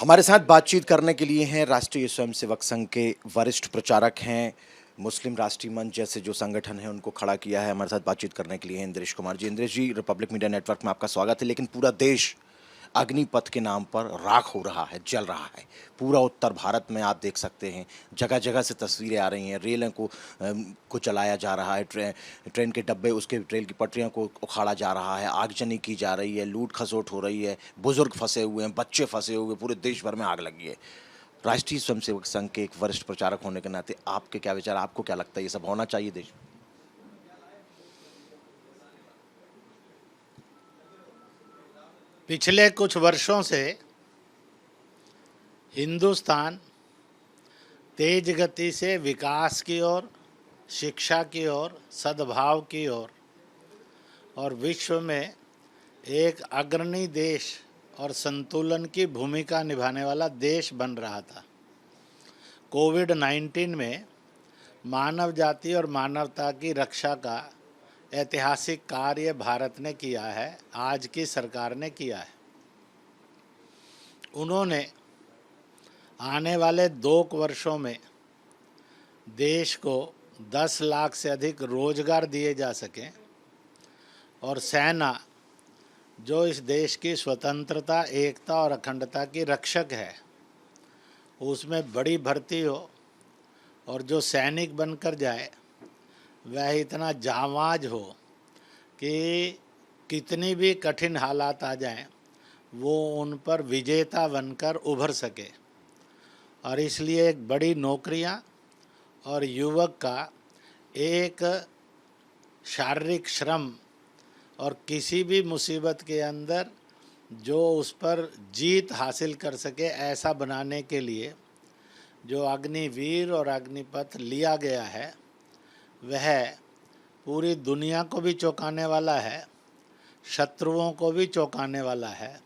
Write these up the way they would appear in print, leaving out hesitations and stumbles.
हमारे साथ बातचीत करने के लिए हैं राष्ट्रीय स्वयंसेवक संघ के वरिष्ठ प्रचारक हैं। मुस्लिम राष्ट्रीय मंच जैसे जो संगठन है उनको खड़ा किया है। हमारे साथ बातचीत करने के लिए हैं इंद्रेश कुमार जी। इंद्रेश जी, रिपब्लिक मीडिया नेटवर्क में आपका स्वागत है। लेकिन पूरा देश अग्निपथ के नाम पर राख हो रहा है, जल रहा है। पूरा उत्तर भारत में आप देख सकते हैं, जगह जगह से तस्वीरें आ रही हैं। रेलों को जलाया जा रहा है, ट्रेन के डब्बे, उसके रेल की पटरियों को उखाड़ा जा रहा है, आगजनी की जा रही है, लूट खसोट हो रही है, बुजुर्ग फंसे हुए हैं, बच्चे फंसे हुए, पूरे देश भर में आग लगी है। राष्ट्रीय स्वयंसेवक संघ के एक वरिष्ठ प्रचारक होने के नाते आपके क्या विचार, आपको क्या लगता है ये सब होना चाहिए देश में? पिछले कुछ वर्षों से हिंदुस्तान तेज गति से विकास की ओर, शिक्षा की ओर, सद्भाव की ओर और विश्व में एक अग्रणी देश और संतुलन की भूमिका निभाने वाला देश बन रहा था। कोविड-19 में मानव जाति और मानवता की रक्षा का ऐतिहासिक कार्य भारत ने किया है, आज की सरकार ने किया है। उन्होंने आने वाले 2 वर्षों में देश को 10 लाख से अधिक रोजगार दिए जा सकें और सेना, जो इस देश की स्वतंत्रता, एकता और अखंडता की रक्षक है, उसमें बड़ी भर्ती हो और जो सैनिक बनकर जाए वह इतना जांबाज हो कि कितनी भी कठिन हालात आ जाएं, वो उन पर विजेता बनकर उभर सके। और इसलिए एक बड़ी नौकरियां और युवक का एक शारीरिक श्रम और किसी भी मुसीबत के अंदर जो उस पर जीत हासिल कर सके, ऐसा बनाने के लिए जो अग्निवीर और अग्निपथ लिया गया है वह पूरी दुनिया को भी चौंकाने वाला है, शत्रुओं को भी चौंकाने वाला है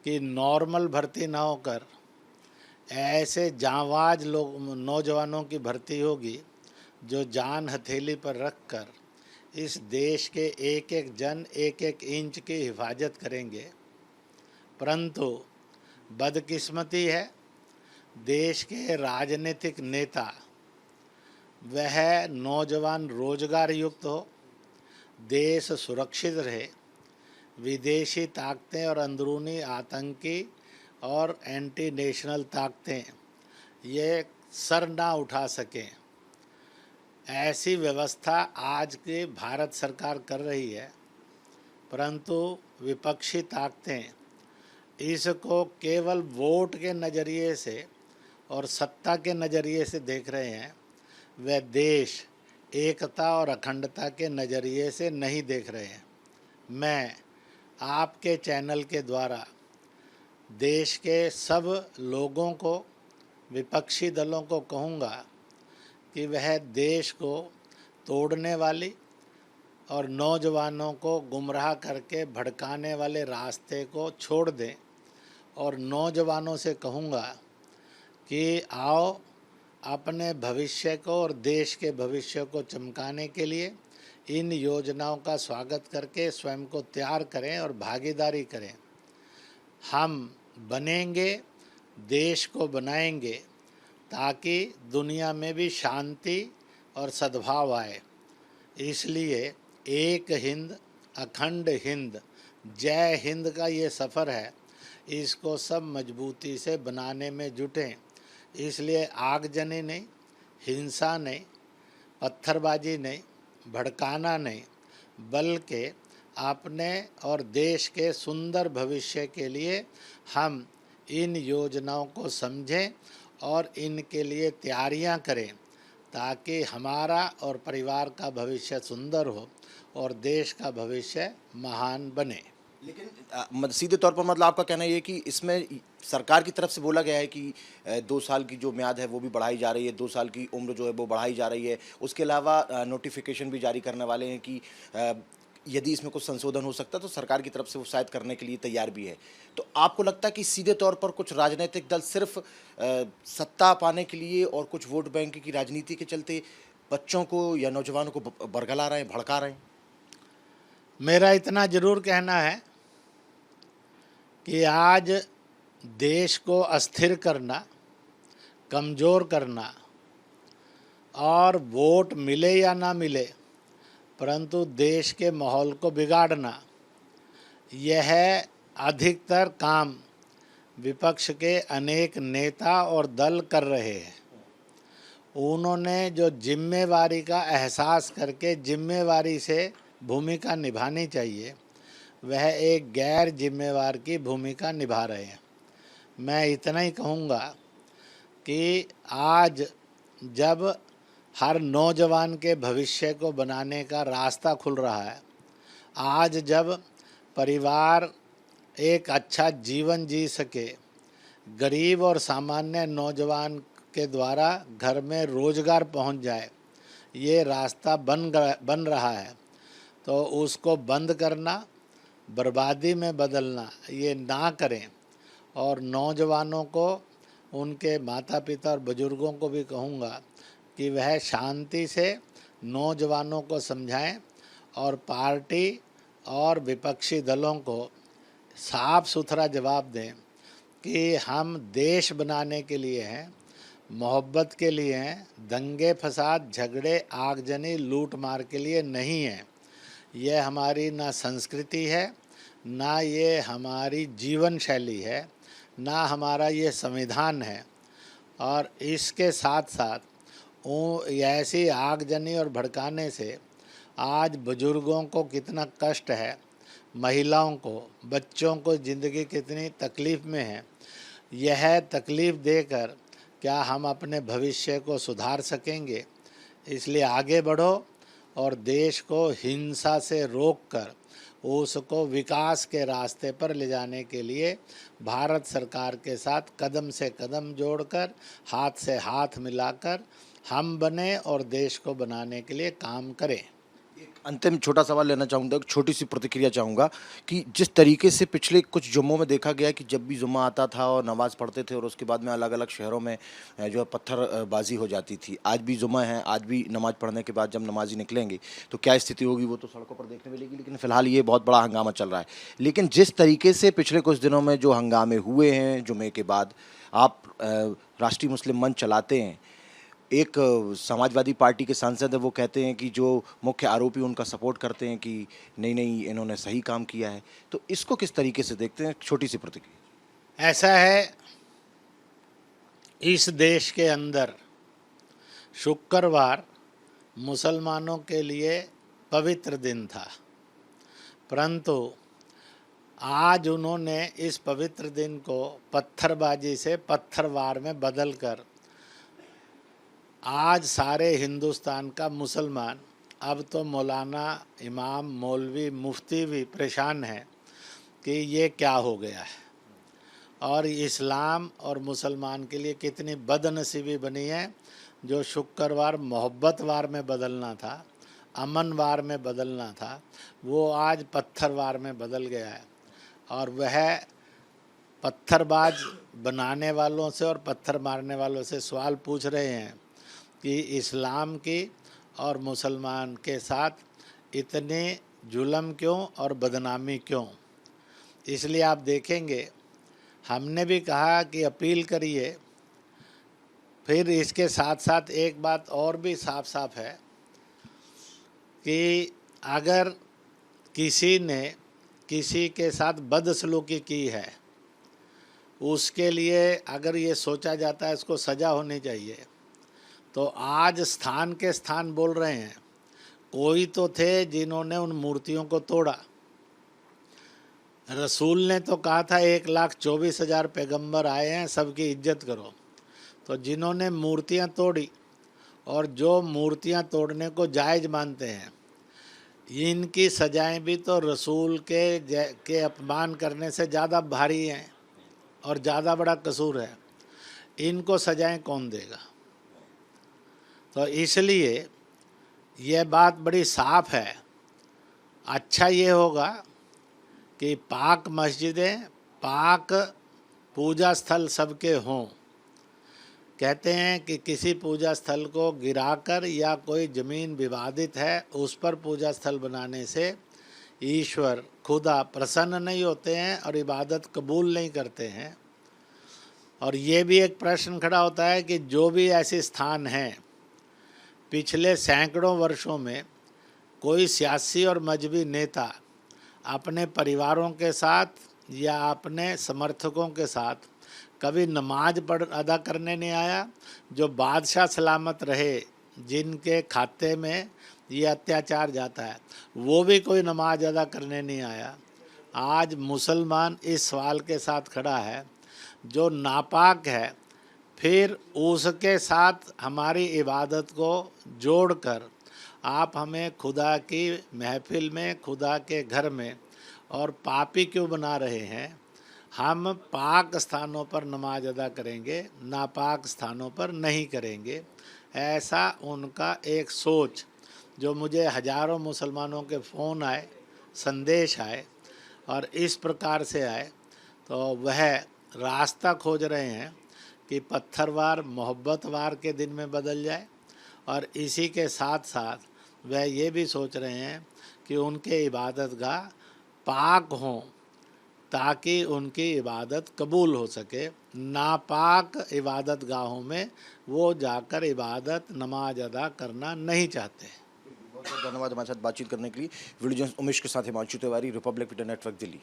कि नॉर्मल भर्ती ना होकर ऐसे जांबाज लोग, नौजवानों की भर्ती होगी जो जान हथेली पर रख कर इस देश के एक एक जन, एक एक इंच की हिफाजत करेंगे। परंतु बदकिस्मती है, देश के राजनीतिक नेता वह नौजवान रोजगार युक्त हो, देश सुरक्षित रहे, विदेशी ताकतें और अंदरूनी आतंकी और एंटी नेशनल ताकतें ये सर ना उठा सकें, ऐसी व्यवस्था आज की भारत सरकार कर रही है। परंतु विपक्षी ताकतें इसको केवल वोट के नज़रिए से और सत्ता के नज़रिए से देख रहे हैं, वह देश एकता और अखंडता के नज़रिए से नहीं देख रहे हैं। मैं आपके चैनल के द्वारा देश के सब लोगों को, विपक्षी दलों को कहूँगा कि वह देश को तोड़ने वाली और नौजवानों को गुमराह करके भड़काने वाले रास्ते को छोड़ दें और नौजवानों से कहूँगा कि आओ अपने भविष्य को और देश के भविष्य को चमकाने के लिए इन योजनाओं का स्वागत करके स्वयं को तैयार करें और भागीदारी करें। हम बनेंगे, देश को बनाएंगे ताकि दुनिया में भी शांति और सद्भाव आए। इसलिए एक हिंद, अखंड हिंद, जय हिंद का ये सफ़र है, इसको सब मजबूती से बनाने में जुटें। इसलिए आगजनी नहीं, हिंसा नहीं, पत्थरबाजी नहीं, भड़काना नहीं, बल्कि अपने और देश के सुंदर भविष्य के लिए हम इन योजनाओं को समझें और इनके लिए तैयारियां करें ताकि हमारा और परिवार का भविष्य सुंदर हो और देश का भविष्य महान बने। लेकिन सीधे तौर पर मतलब आपका कहना ये है कि इसमें सरकार की तरफ से बोला गया है कि 2 साल की जो म्याद है वो भी बढ़ाई जा रही है, 2 साल की उम्र जो है वो बढ़ाई जा रही है। उसके अलावा नोटिफिकेशन भी जारी करने वाले हैं कि यदि इसमें कुछ संशोधन हो सकता है तो सरकार की तरफ से वो शायद करने के लिए तैयार भी है। तो आपको लगता है कि सीधे तौर पर कुछ राजनीतिक दल सिर्फ सत्ता पाने के लिए और कुछ वोट बैंक की राजनीति के चलते बच्चों को या नौजवानों को बरगला रहे हैं, भड़का रहे हैं? मेरा इतना ज़रूर कहना है कि आज देश को अस्थिर करना, कमज़ोर करना और वोट मिले या ना मिले परंतु देश के माहौल को बिगाड़ना, यह अधिकतर काम विपक्ष के अनेक नेता और दल कर रहे हैं। उन्होंने जो जिम्मेवारी का एहसास करके जिम्मेवारी से भूमिका निभानी चाहिए, वह एक गैर जिम्मेवार की भूमिका निभा रहे हैं। मैं इतना ही कहूँगा कि आज जब हर नौजवान के भविष्य को बनाने का रास्ता खुल रहा है, आज जब परिवार एक अच्छा जीवन जी सके, गरीब और सामान्य नौजवान के द्वारा घर में रोजगार पहुंच जाए, ये रास्ता बन रहा है, तो उसको बंद करना, बर्बादी में बदलना ये ना करें। और नौजवानों को, उनके माता पिता और बुजुर्गों को भी कहूँगा कि वह शांति से नौजवानों को समझाएं और पार्टी और विपक्षी दलों को साफ सुथरा जवाब दें कि हम देश बनाने के लिए हैं, मोहब्बत के लिए हैं, दंगे फसाद झगड़े आगजनी लूट मार के लिए नहीं है। यह हमारी ना संस्कृति है, ना ये हमारी जीवन शैली है, ना हमारा ये संविधान है। और इसके साथ साथ ऐसी आगजनी और भड़काने से आज बुजुर्गों को कितना कष्ट है, महिलाओं को, बच्चों को ज़िंदगी कितनी तकलीफ़ में है। यह तकलीफ़ देकर क्या हम अपने भविष्य को सुधार सकेंगे? इसलिए आगे बढ़ो और देश को हिंसा से रोककर उसको विकास के रास्ते पर ले जाने के लिए भारत सरकार के साथ कदम से कदम जोड़कर, हाथ से हाथ मिलाकर हम बने और देश को बनाने के लिए काम करें। एक अंतिम छोटा सवाल लेना चाहूँगा, एक छोटी सी प्रतिक्रिया चाहूँगा कि जिस तरीके से पिछले कुछ जुम्मों में देखा गया कि जब भी जुम्मा आता था और नमाज़ पढ़ते थे और उसके बाद में अलग अलग शहरों में जो है पत्थरबाजी हो जाती थी। आज भी जुम्मा है, आज भी नमाज़ पढ़ने के बाद जब नमाजी निकलेंगे तो क्या स्थिति होगी वो तो सड़कों पर देखने मिलेगी, लेकिन फ़िलहाल ये बहुत बड़ा हंगामा चल रहा है। लेकिन जिस तरीके से पिछले कुछ दिनों में जो हंगामे हुए हैं जुम्मे के बाद, आप राष्ट्रीय मुस्लिम मंच चलाते हैं, एक समाजवादी पार्टी के सांसद है, वो कहते हैं कि जो मुख्य आरोपी उनका सपोर्ट करते हैं कि नहीं नहीं इन्होंने सही काम किया है, तो इसको किस तरीके से देखते हैं? छोटी सी प्रतिक्रिया। ऐसा है, इस देश के अंदर शुक्रवार मुसलमानों के लिए पवित्र दिन था, परंतु आज उन्होंने इस पवित्र दिन को पत्थरबाजी से पत्थरवार में बदलकर आज सारे हिंदुस्तान का मुसलमान, अब तो मौलाना, इमाम, मौलवी, मुफ्ती भी परेशान है कि ये क्या हो गया है और इस्लाम और मुसलमान के लिए कितनी बदनसीबी बनी है। जो शुक्रवार मोहब्बत वार में बदलना था, अमन वार में बदलना था, वो आज पत्थरवार में बदल गया है। और वह पत्थरबाज बनाने वालों से और पत्थर मारने वालों से सवाल पूछ रहे हैं कि इस्लाम की और मुसलमान के साथ इतने जुल्म क्यों और बदनामी क्यों। इसलिए आप देखेंगे, हमने भी कहा कि अपील करिए, फिर इसके साथ साथ एक बात और भी साफ साफ है कि अगर किसी ने किसी के साथ बदसलूकी की है, उसके लिए अगर ये सोचा जाता है इसको सज़ा होनी चाहिए, तो आज स्थान के स्थान बोल रहे हैं। कोई तो थे जिन्होंने उन मूर्तियों को तोड़ा। रसूल ने तो कहा था 1,24,000 पैगंबर आए हैं, सबकी इज्जत करो। तो जिन्होंने मूर्तियां तोड़ी और जो मूर्तियां तोड़ने को जायज़ मानते हैं, इनकी सजाएं भी तो रसूल के अपमान करने से ज़्यादा भारी हैं और ज़्यादा बड़ा कसूर है। इनको सजाएं कौन देगा? तो इसलिए यह बात बड़ी साफ है। अच्छा ये होगा कि पाक मस्जिदें, पाक पूजा स्थल सबके हों। कहते हैं कि किसी पूजा स्थल को गिराकर या कोई ज़मीन विवादित है उस पर पूजा स्थल बनाने से ईश्वर खुदा प्रसन्न नहीं होते हैं और इबादत कबूल नहीं करते हैं। और ये भी एक प्रश्न खड़ा होता है कि जो भी ऐसे स्थान हैं, पिछले सैकड़ों वर्षों में कोई सियासी और मजहबी नेता अपने परिवारों के साथ या अपने समर्थकों के साथ कभी नमाज अदा करने नहीं आया। जो बादशाह सलामत रहे, जिनके खाते में ये अत्याचार जाता है, वो भी कोई नमाज अदा करने नहीं आया। आज मुसलमान इस सवाल के साथ खड़ा है, जो नापाक है, फिर उसके साथ हमारी इबादत को जोड़कर आप हमें खुदा की महफिल में, खुदा के घर में और पापी क्यों बना रहे हैं। हम पाक स्थानों पर नमाज अदा करेंगे, नापाक स्थानों पर नहीं करेंगे। ऐसा उनका एक सोच, जो मुझे हजारों मुसलमानों के फ़ोन आए, संदेश आए और इस प्रकार से आए, तो वह रास्ता खोज रहे हैं कि पत्थरवार मोहब्बतवार के दिन में बदल जाए। और इसी के साथ साथ वह ये भी सोच रहे हैं कि उनके इबादत गाह पाक हों, ताकि उनकी इबादत कबूल हो सके। नापाक इबादत गाहों में वो जाकर इबादत नमाज अदा करना नहीं चाहते। बहुत बहुत धन्यवाद हमारे साथ बातचीत करने के लिए। वीडियो जर्नलिस्ट उमेश के साथ Himanshu Tiwari, Republic media network, Delhi.